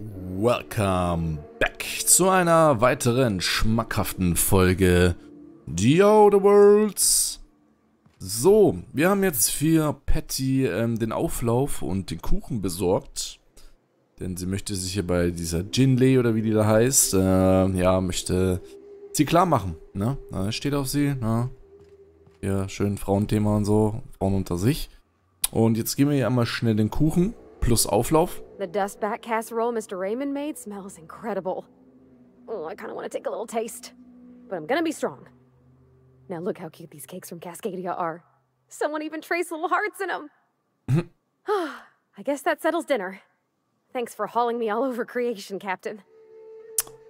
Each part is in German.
Welcome back zu einer weiteren schmackhaften Folge die Outerworlds. So, wir haben jetzt für Patty den Auflauf und den Kuchen besorgt. Denn sie möchte sich hier bei dieser Jinley oder wie die da heißt, ja, möchte sie klar machen. Ne? Steht auf sie, ne? Ja, schön Frauenthema und so, Frauen unter sich. Und jetzt geben wir hier einmal schnell den Kuchen plus Auflauf. The dustbat casserole Mr. Raymond made smells incredible. Oh, I kind of want to take a little taste. But I'm gonna be strong. Now look how cute these cakes from Cascadia are. Someone even traced little hearts in them. I guess that settles dinner. Thanks for hauling me all over creation, Captain.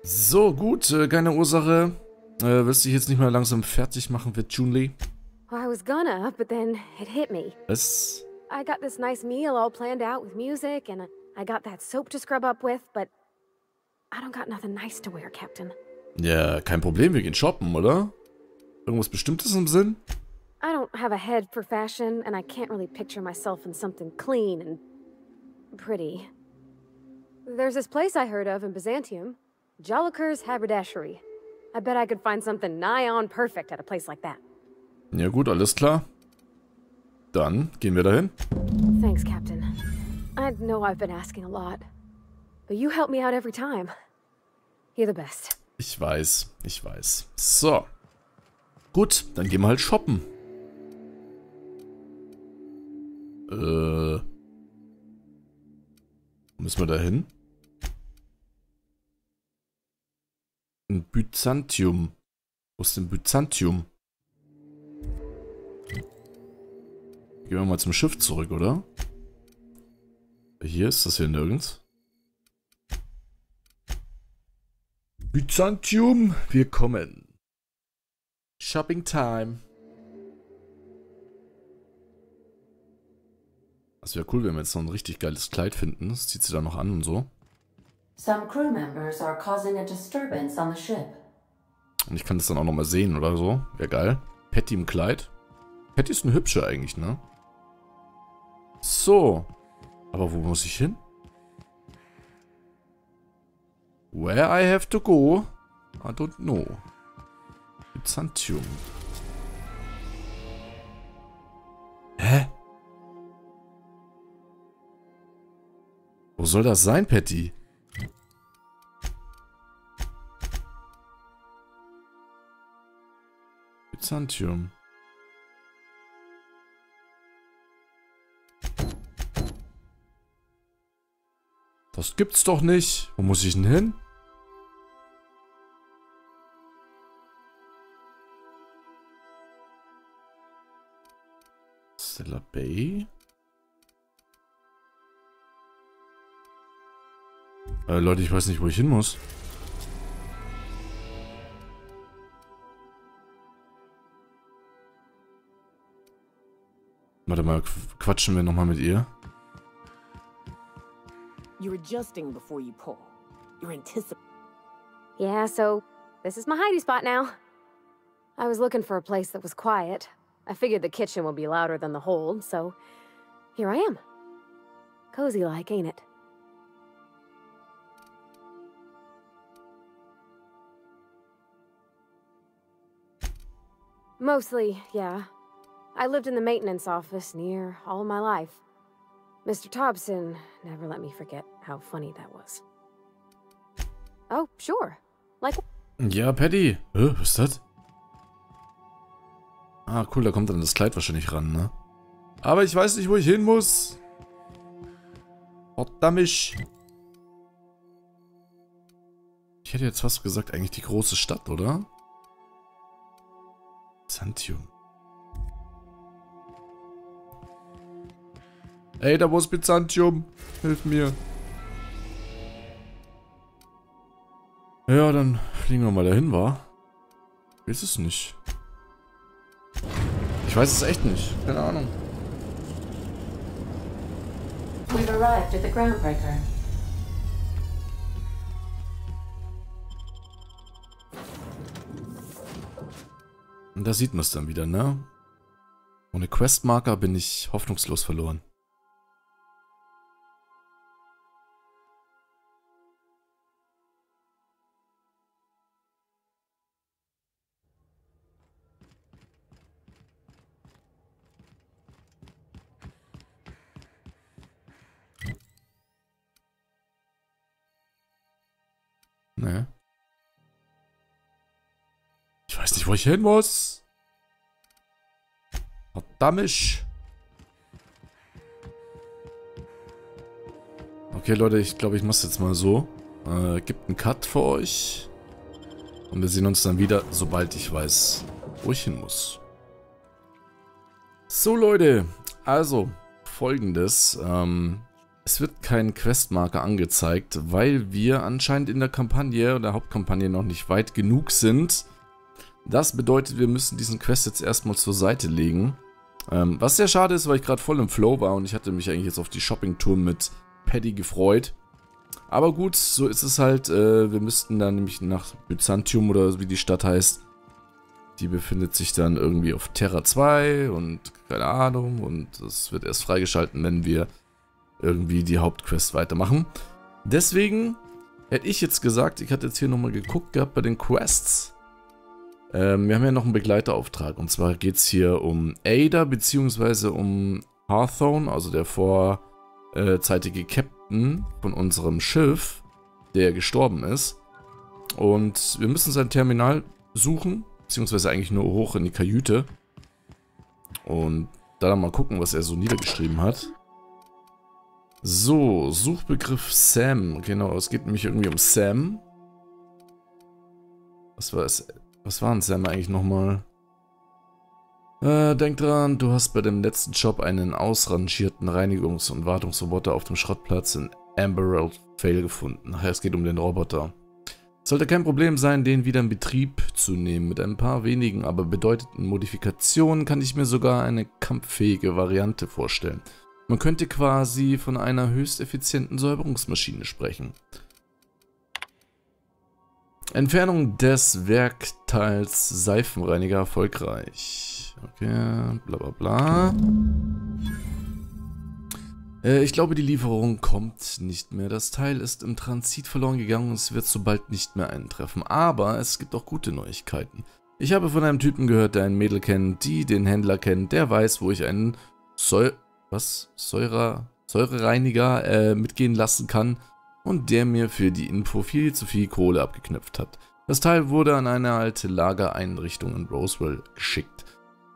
So, gut, keine Ursache. Willst du dich jetzt nicht mal langsam fertig machen für Junley? I was gonna, but then it hit me. Was? I got this nice meal all planned out with music, and I got that soap to scrub up with, but I don't got nothing nice to wear, Captain. Ja, kein Problem, wir gehen shoppen, oder? Irgendwas Bestimmtes im Sinn? I don't have a head for fashion, and I can't really picture myself in something clean and pretty. There's this place I heard of in Byzantium, Joliker's Haberdashery. I bet I could find something nigh on perfect at a place like that. Ja gut, alles klar. Dann gehen wir dahin. Thanks, Captain. I know I've been asking a lot, but you help me out every time. You're the best. Ich weiß, ich weiß. So. Gut, dann gehen wir halt shoppen. Wo müssen wir da hin? Ein Byzantium. Wo ist denn Byzantium? Gehen wir mal zum Schiff zurück, oder? Hier ist das hier nirgends. Byzantium, wir kommen. Shopping time. Das wäre cool, wenn wir jetzt noch ein richtig geiles Kleid finden. Das zieht sie dann noch an und so. Some crew members are causing a disturbance on the ship. Und ich kann das dann auch noch mal sehen oder so. Wäre geil. Patty im Kleid. Patty ist eine hübsche eigentlich, ne? So. Aber wo muss ich hin? Where I have to go? I don't know. Byzantium. Hä? Wo soll das sein, Patty? Byzantium. Das gibt's doch nicht. Wo muss ich denn hin? Stella Bay? Leute, ich weiß nicht, wo ich hin muss. Warte mal, quatschen wir nochmal mit ihr. You're adjusting before you pull. You're anticipating. Yeah, so this is my hidey spot now. I was looking for a place that was quiet. I figured the kitchen would be louder than the hold, so here I am. Cozy-like, ain't it? Mostly, yeah. I lived in the maintenance office near all my life. Mr. Thompson never let me forget how funny that was. Oh, sure. Like... Ja, Patty. Was ist das? Ah, cool, da kommt dann das Kleid wahrscheinlich ran, ne? Aber ich weiß nicht, wo ich hin muss. Verdammt. Ich hätte jetzt fast gesagt, eigentlich die große Stadt, oder? Byzantium. Ey, da wo ist Byzantium? Hilf mir. Ja, dann fliegen wir mal dahin, wa? Ich weiß es nicht. Ich weiß es echt nicht. Keine Ahnung. We've arrived at the groundbreaker. Und da sieht man es dann wieder, ne? Ohne Questmarker bin ich hoffnungslos verloren. weiß nicht, wo ich hin muss. Verdammt. Okay, Leute, ich glaube, ich mache es jetzt mal so. Gibt einen Cut für euch. Und wir sehen uns dann wieder, sobald ich weiß, wo ich hin muss. So, Leute. Also, Folgendes. Es wird kein Questmarker angezeigt, weil wir anscheinend in der Kampagne oder Hauptkampagne noch nicht weit genug sind. Das bedeutet, wir müssen diesen Quest jetzt erstmal zur Seite legen. Was sehr schade ist, weil ich gerade voll im Flow war und ich hatte mich eigentlich jetzt auf die Shopping-Tour mit Paddy gefreut. Aber gut, so ist es halt. Wir müssten dann nämlich nach Byzantium oder wie die Stadt heißt. Die befindet sich dann irgendwie auf Terra 2 und keine Ahnung. Und das wird erst freigeschalten, wenn wir irgendwie die Hauptquest weitermachen. Deswegen hätte ich jetzt gesagt, ich hatte jetzt hier nochmal geguckt gehabt bei den Quests. Wir haben ja noch einen Begleiterauftrag. Und zwar geht es hier um Ada bzw. um Hawthorne, also der vorzeitige Captain von unserem Schiff, der gestorben ist. Und wir müssen sein Terminal suchen, beziehungsweise eigentlich nur hoch in die Kajüte. Und dann mal gucken, was er so niedergeschrieben hat. So, Suchbegriff Sam. Genau, es geht nämlich irgendwie um Sam. Was war denn Sam eigentlich nochmal? Denk dran, du hast bei dem letzten Job einen ausrangierten Reinigungs- und Wartungsroboter auf dem Schrottplatz in Emerald Vale gefunden. Es geht um den Roboter. Sollte kein Problem sein, den wieder in Betrieb zu nehmen. Mit ein paar wenigen, aber bedeutenden Modifikationen kann ich mir sogar eine kampffähige Variante vorstellen. Man könnte quasi von einer höchst effizienten Säuberungsmaschine sprechen. Entfernung des Werkteils Seifenreiniger erfolgreich. Okay, bla bla bla. Ich glaube, die Lieferung kommt nicht mehr. Das Teil ist im Transit verloren gegangen und es wird so bald nicht mehr eintreffen. Aber es gibt auch gute Neuigkeiten. Ich habe von einem Typen gehört, der ein Mädel kennt, die den Händler kennt, der weiß, wo ich einen Säurereiniger mitgehen lassen kann und der mir für die Info viel zu viel Kohle abgeknüpft hat. Das Teil wurde an eine alte Lagereinrichtung in Roswell geschickt.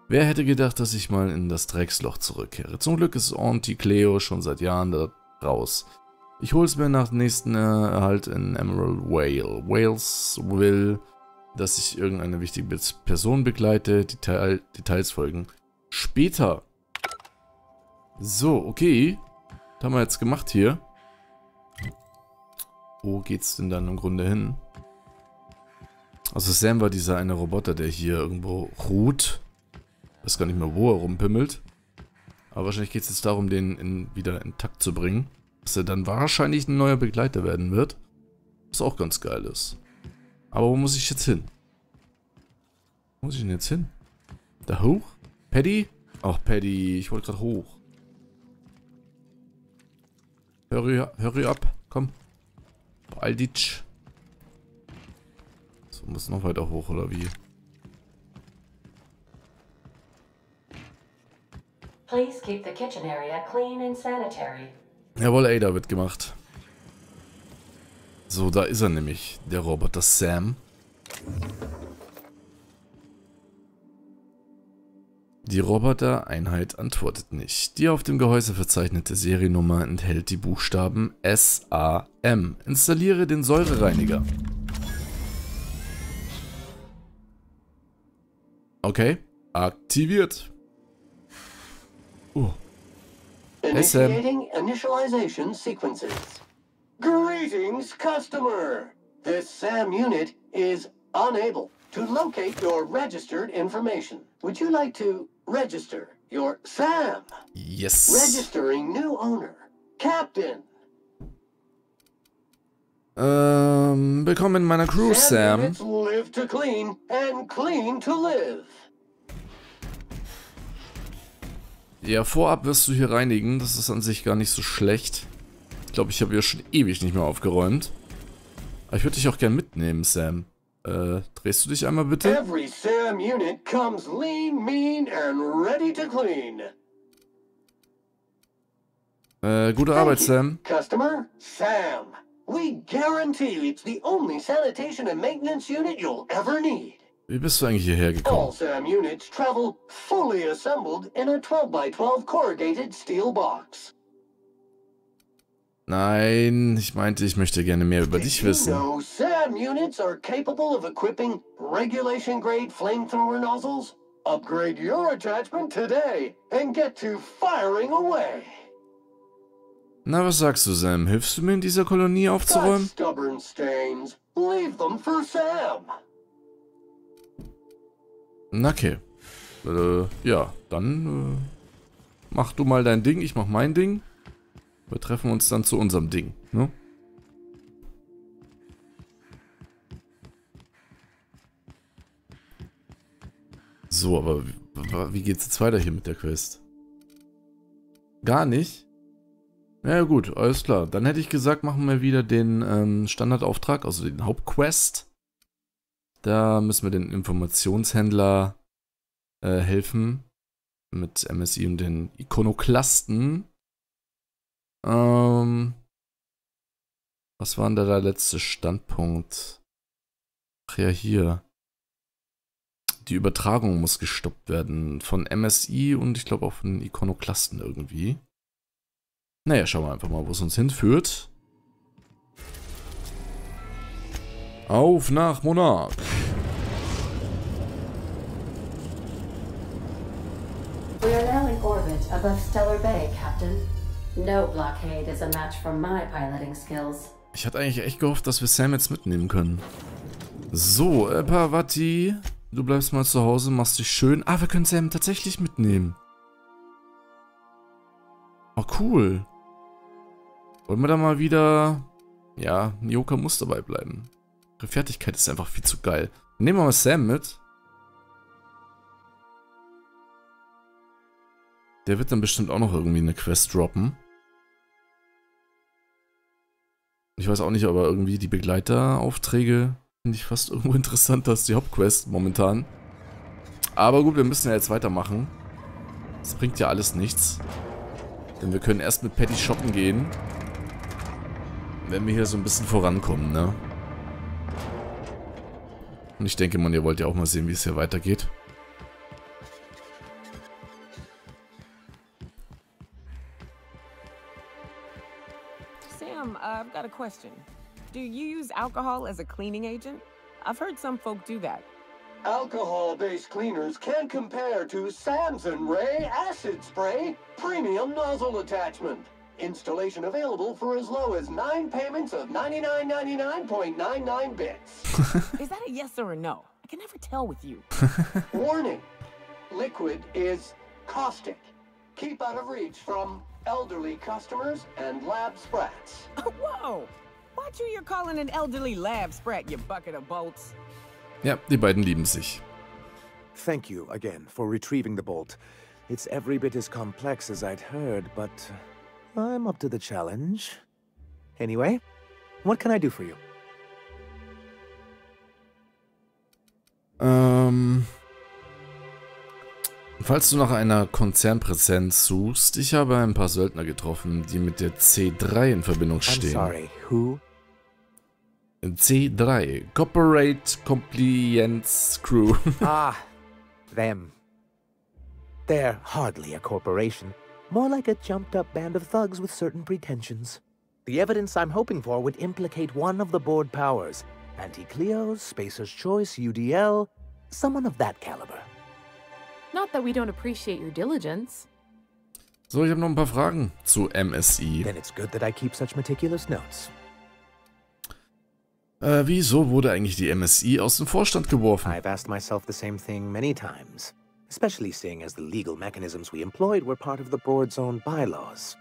Wer hätte gedacht, dass ich mal in das Drecksloch zurückkehre? Zum Glück ist Auntie Cleo schon seit Jahren da raus. Ich hole es mir nach dem nächsten Erhalt in Emerald Vale. Wales will, dass ich irgendeine wichtige Person begleite. Details folgen später. So, okay. Was haben wir jetzt gemacht hier? Wo geht's denn dann im Grunde hin? Also Sam war dieser eine Roboter, der hier irgendwo ruht. Ich weiß gar nicht mehr, wo er rumpimmelt. Aber wahrscheinlich geht es jetzt darum, den wieder intakt zu bringen. Dass er dann wahrscheinlich ein neuer Begleiter werden wird. Was auch ganz geil ist. Aber wo muss ich jetzt hin? Wo muss ich denn jetzt hin? Da hoch? Paddy? Ach, Paddy, ich wollte gerade hoch. Hurry up, komm. Beeil dich. So, muss noch weiter hoch, oder wie? Please keep the kitchen area clean and sanitary. Jawohl, Ada wird gemacht. So, da ist er nämlich, der Roboter Sam. Die Robotereinheit antwortet nicht. Die auf dem Gehäuse verzeichnete Seriennummer enthält die Buchstaben SAM. Installiere den Säurereiniger. Okay, aktiviert. Hey Sam. Initiating initialization sequences. Greetings, customer. This SAM unit is unable to locate your registered information. Would you like to register your SAM? Yes. Registering new owner. Captain. Willkommen in meiner Crew, Sam. Units live to clean and clean to live. Ja, vorab wirst du hier reinigen. Das ist an sich gar nicht so schlecht. Ich glaube, ich habe hier schon ewig nicht mehr aufgeräumt. Aber ich würde dich auch gern mitnehmen, Sam. Drehst du dich einmal bitte? Every SAM unit comes lean, mean and ready to clean. Gute Arbeit, Sam. Customer, SAM. We guarantee it's the only sanitation and maintenance unit you'll ever need. Wie bist du eigentlich hierher All gekommen? SAM units travel fully assembled in a 12x12 corrugated steel box. Nein, ich meinte, ich möchte gerne mehr über Did dich you wissen. know SAM units are capable of equipping regulation-grade flamethrower nozzles? Upgrade your attachment today and get to firing away. Na, was sagst du, Sam? Hilfst du mir in dieser Kolonie Got aufzuräumen? stubborn stains. Leave them for Sam. Na, okay. Ja, dann mach du mal dein Ding, ich mach mein Ding. Wir treffen uns dann zu unserem Ding, ne? So, aber wie geht's jetzt weiter hier mit der Quest? Gar nicht? Ja gut, alles klar. Dann hätte ich gesagt, machen wir wieder den Standardauftrag, also den Hauptquest. Da müssen wir den Informationshändler helfen. Mit MSI und den Ikonoklasten. Was war denn da der letzte Standpunkt? Ach ja, hier. Die Übertragung muss gestoppt werden. Von MSI und ich glaube auch von den Ikonoklasten irgendwie. Naja, schauen wir einfach mal, wo es uns hinführt. Auf nach Monarch. We are now in orbit above Stellar Bay, Captain. No blockade is a match for my piloting skills. Ich hatte eigentlich echt gehofft, dass wir Sam jetzt mitnehmen können. So, Parvati, du bleibst mal zu Hause, machst dich schön. Ah, wir können Sam tatsächlich mitnehmen. Oh, cool. Wollen wir da mal wieder... Ja, Nyoka muss dabei bleiben. Ihre Fertigkeit ist einfach viel zu geil. Nehmen wir mal Sam mit. Der wird dann bestimmt auch noch irgendwie eine Quest droppen. Ich weiß auch nicht, aber irgendwie die Begleiteraufträge finde ich fast irgendwo interessanter als die Hauptquest momentan. Aber gut, wir müssen ja jetzt weitermachen. Das bringt ja alles nichts. Denn wir können erst mit Patty shoppen gehen, wenn wir hier so ein bisschen vorankommen, ne? Und ich denke, ihr wollt ja auch mal sehen, wie es hier weitergeht. Sam, I've got a question. Do you use alcohol as a cleaning agent? I've heard some folk do that. Alcohol-based cleaners can compare to Samson Ray Acid Spray Premium Nozzle Attachment. Installation available for as low as 9 payments of 99.99 bits. Is that a yes or a no? I can never tell with you. Warning. Liquid is caustic. Keep out of reach from elderly customers and lab sprats. Whoa! Watch who you're calling an elderly lab sprat, you bucket of bolts. Ja, die beiden lieben sich. Thank you again for retrieving the bolt. It's every bit as complex as I'd heard, but I'm up to the challenge. Anyway, what can I do for you? Falls du nach einer Konzernpräsenz suchst, ich habe ein paar Söldner getroffen, die mit der C3 in Verbindung I'm stehen. sorry, who? C3, Corporate Compliance Crew. Ah, them. They're hardly a corporation. More like a jumped-up band of thugs with certain pretensions. The evidence I'm hoping for would implicate one of the board powers. Anti-Cleos, Spacer's Choice, UDL, someone of that caliber. Not that we don't appreciate your diligence. So, ich habe noch ein paar Fragen zu MSI. Then it's good that I keep such meticulous notes. Wieso wurde eigentlich die MSI aus dem Vorstand geworfen? I've asked myself the same thing many times, especially seeing as the legal mechanisms we employed were part of the board's own bylaws.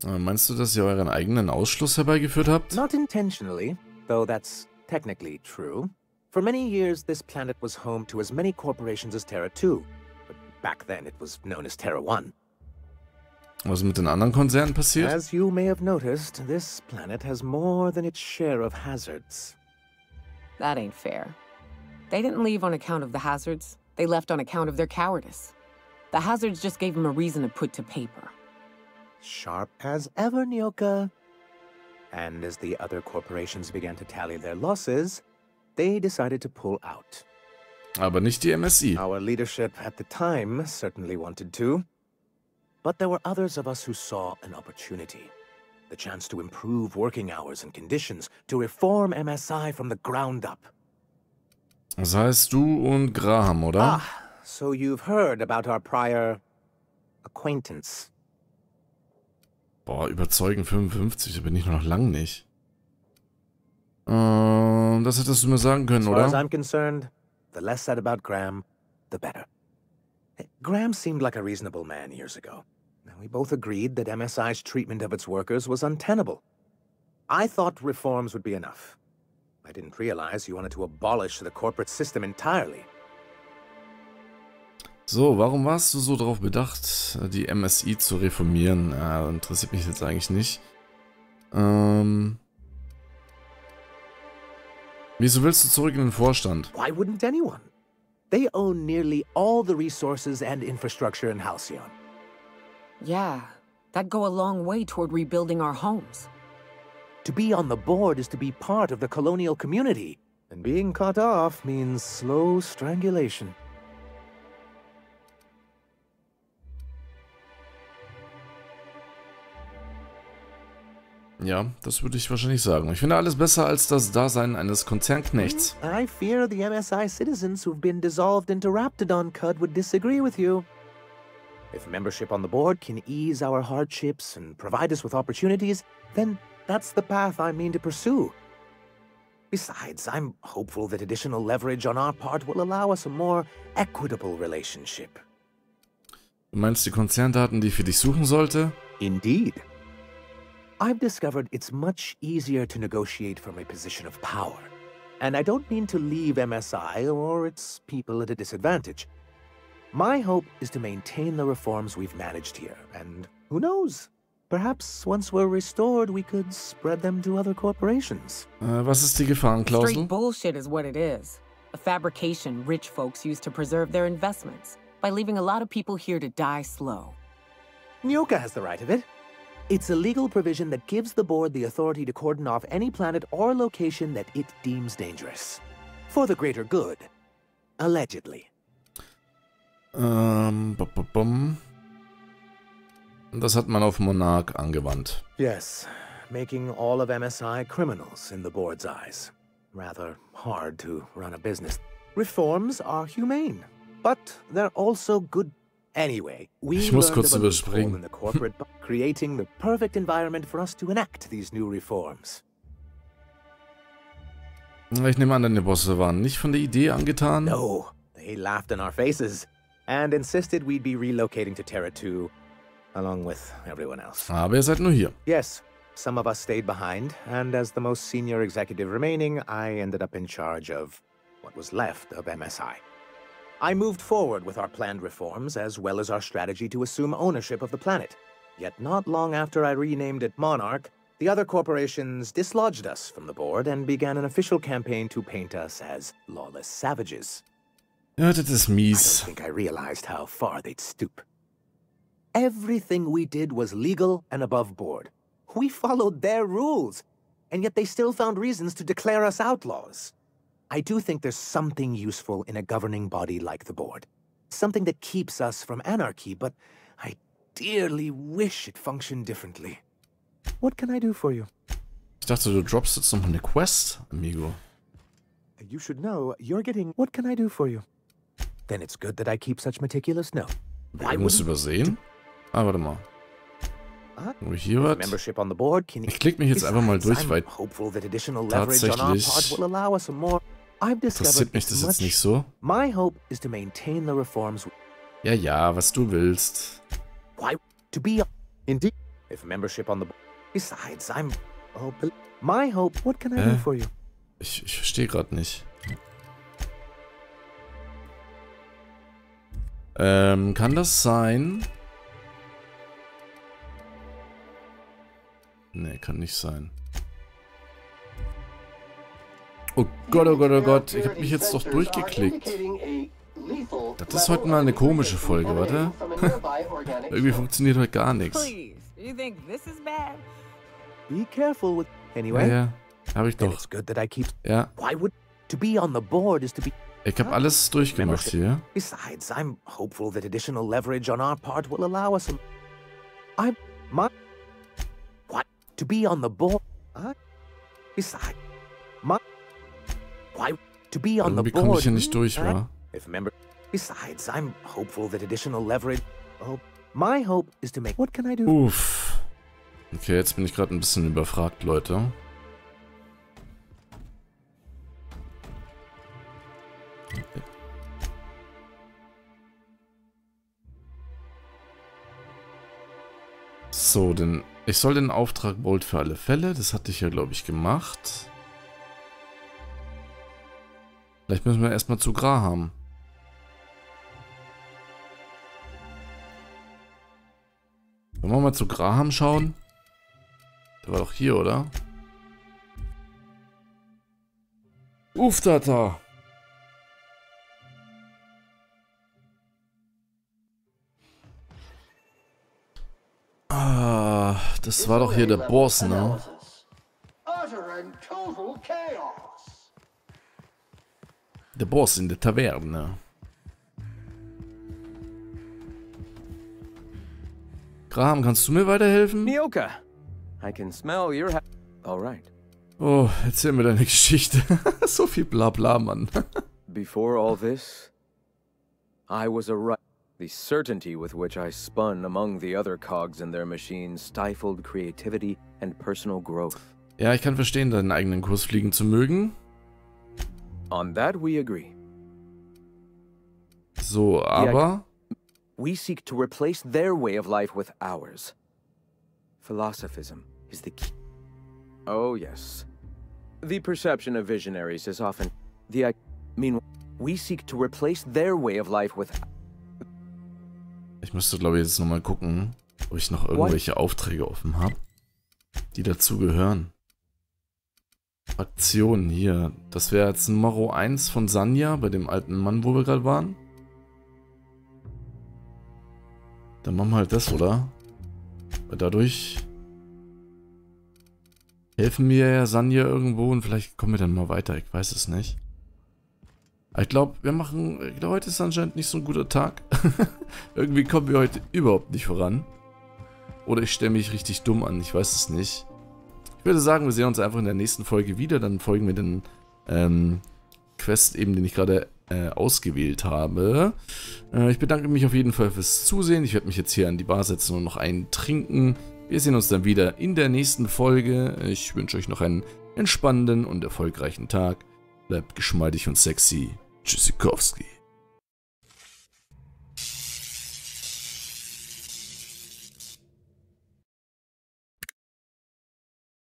Meinst du, dass ihr euren eigenen Ausschluss herbeigeführt habt? Not intentionally, though that's technically true. For many years, this planet was home to as many corporations as Terra 2, but back then it was known as Terra 1. Was ist mit den anderen Konzernen passiert? As you may have noticed, this planet has more than its share of hazards. That ain't fair. They didn't leave on account of the hazards. They left on account of their cowardice. The hazards just gave them a reason to put to paper. Sharp as ever, Nyoka. And as the other corporations began to tally their losses, they decided to pull out. Aber nicht die MSI. Our leadership at the time certainly wanted to. But there were others of us who saw an opportunity. The chance to improve working hours and conditions, to reform MSI from the ground up. Das heißt du und Graham, oder? Ah, so you've heard about our prior acquaintance. Boah, überzeugen 55, da bin ich noch lang nicht. Das hättest du mir sagen können, As far as oder? I'm concerned, the less said about Graham, the better. Graham seemed like a reasonable man years ago. We both agreed that MSI's treatment of its workers was untenable. I thought reforms would be enough. I didn't realize you wanted to abolish the corporate system entirely. So, warum warst du so darauf bedacht, die MSI zu reformieren? Interessiert mich jetzt eigentlich nicht. Wieso willst du zurück in den Vorstand? Why wouldn't anyone? They own nearly all the resources and infrastructure in Halcyon. Yeah, that'd go a long way toward rebuilding our homes. To be on the board is to be part of the colonial community, and being cut off means slow strangulation. Ja, das würde ich wahrscheinlich sagen. Ich finde alles besser als das Dasein eines Konzernknechts. I fear the MSI citizens who've been dissolved into Raptidon Cud would disagree with you. If membership on the board can ease our hardships and provide us with opportunities, then that's the path I mean to pursue. Besides, I'm hopeful that additional leverage on our part will allow us a more equitable relationship. Du meinst die Konzerndaten, die ich für dich suchen sollte? Indeed. I've discovered it's much easier to negotiate from a position of power. And I don't mean to leave MSI or its people at a disadvantage. My hope is to maintain the reforms we've managed here, and who knows? Perhaps once we're restored, we could spread them to other corporations. Was ist die Gefahrenklausel? Straight bullshit is what it is. A fabrication rich folks use to preserve their investments by leaving a lot of people here to die slow. Nyoka has the right of it. It's a legal provision that gives the board the authority to cordon off any planet or location that it deems dangerous. For the greater good. Allegedly. Das hat man auf Monarch angewandt. Yes, making all of MSI criminals in the board's eyes. Rather hard to run a business. Reforms are humane, but they're also good. Anyway, we muss learned kurz of a loophole überspringen. in the corporate creating the perfect environment for us to enact these new reforms. Ich nehme an, deine Bosse waren nicht von der Idee angetan. No, they laughed in our faces and insisted we'd be relocating to Terra 2 along with everyone else. Aber ihr seid nur hier. Yes, some of us stayed behind, and as the most senior executive remaining, I ended up in charge of what was left of MSI. I moved forward with our planned reforms, as well as our strategy to assume ownership of the planet. Yet not long after I renamed it Monarch, the other corporations dislodged us from the board and began an official campaign to paint us as lawless savages. Ja, das ist I mies. don't think I realized how far they'd stoop. Everything we did was legal and above board. We followed their rules, and yet they still found reasons to declare us outlaws. I do think there's something useful in a governing body like the board. Something that keeps us from anarchy, but I dearly wish it functioned differently. What can I do for you? Ich dachte, du droppst jetzt noch eine Quest, amigo. You should know you're getting... What can I do for you? Then it's good that I keep such meticulous note. Irgendwas übersehen? Ah, warte mal. Wo hier was? Membership on the board can... Ich klicke mich jetzt einfach mal durch, weil hopeful that additional leverage on our part will allow us a more... I've discovered interessiert mich das jetzt nicht so. My hope is to maintain the reforms. Ja, ja, was du willst. Why to be indeed if membership on the besides I'm my hope. What can I do for you? Ich verstehe gerade nicht. Kann das sein? Nee, kann nicht sein. Oh Gott, oh Gott, oh Gott. Ich habe mich jetzt doch durchgeklickt. Das ist heute mal eine komische Folge, warte. Irgendwie funktioniert heute gar nichts. Please, you think this is bad? Be careful with Ja, anyway. ja. Habe ich Then doch. it's good that I keep. Ja. Why would To be on the board is to be... Ich habe alles durchgemacht hier. Besides, I'm hopeful that additional leverage on our part will allow us... What? To be on the board? Besides, why? To be on the Irgendwie komme ich board... hier nicht durch, wa? Besides, I'm hopeful that additional leverage... Oh, my hope is to make... What can I do? Uff. Okay, jetzt bin ich gerade ein bisschen überfragt, Leute. Okay. So, denn ich soll den Auftrag Bolt für alle Fälle, das hatte ich ja, glaube ich, gemacht. Vielleicht müssen wir erstmal zu Graham. Wollen wir mal zu Graham schauen? Der war doch hier, oder? Tata. Ah, das war doch hier der Boss, ne? Der Boss in der Taverne. Graham, kannst du mir weiterhelfen? Nyoka, I can smell your all right. Oh, erzähl mir deine Geschichte. So viel Blabla, Mann. Before all this, I was a The certainty with which I spun among the other cogs in their machines stifled creativity and personal growth. Ja, ich kann verstehen, deinen eigenen Kurs fliegen zu mögen. On that we agree. So, aber... We seek to replace their way of life with ours. Philosophism is the key. Oh, yes. The perception of visionaries is often... Meanwhile, we seek to replace their way of life with... Ich müsste, glaube ich, jetzt nochmal gucken, ob ich noch irgendwelche Aufträge offen habe, die dazugehören. Aktionen hier. Das wäre jetzt Nummer 1 von Sanja, bei dem alten Mann, wo wir gerade waren. Dann machen wir halt das, oder? Weil dadurch helfen mir ja Sanja irgendwo und vielleicht kommen wir dann mal weiter. Ich weiß es nicht. Ich glaube, heute ist anscheinend nicht so ein guter Tag. Irgendwie kommen wir heute überhaupt nicht voran. Oder ich stelle mich richtig dumm an, ich weiß es nicht. Ich würde sagen, wir sehen uns einfach in der nächsten Folge wieder. Dann folgen wir den Quest eben, den ich gerade ausgewählt habe. Ich bedanke mich auf jeden Fall fürs Zusehen. Ich werde mich jetzt hier an die Bar setzen und noch einen trinken. Wir sehen uns dann wieder in der nächsten Folge. Ich wünsche euch noch einen entspannenden und erfolgreichen Tag. Bleibt geschmeidig und sexy. Tschüssikowski.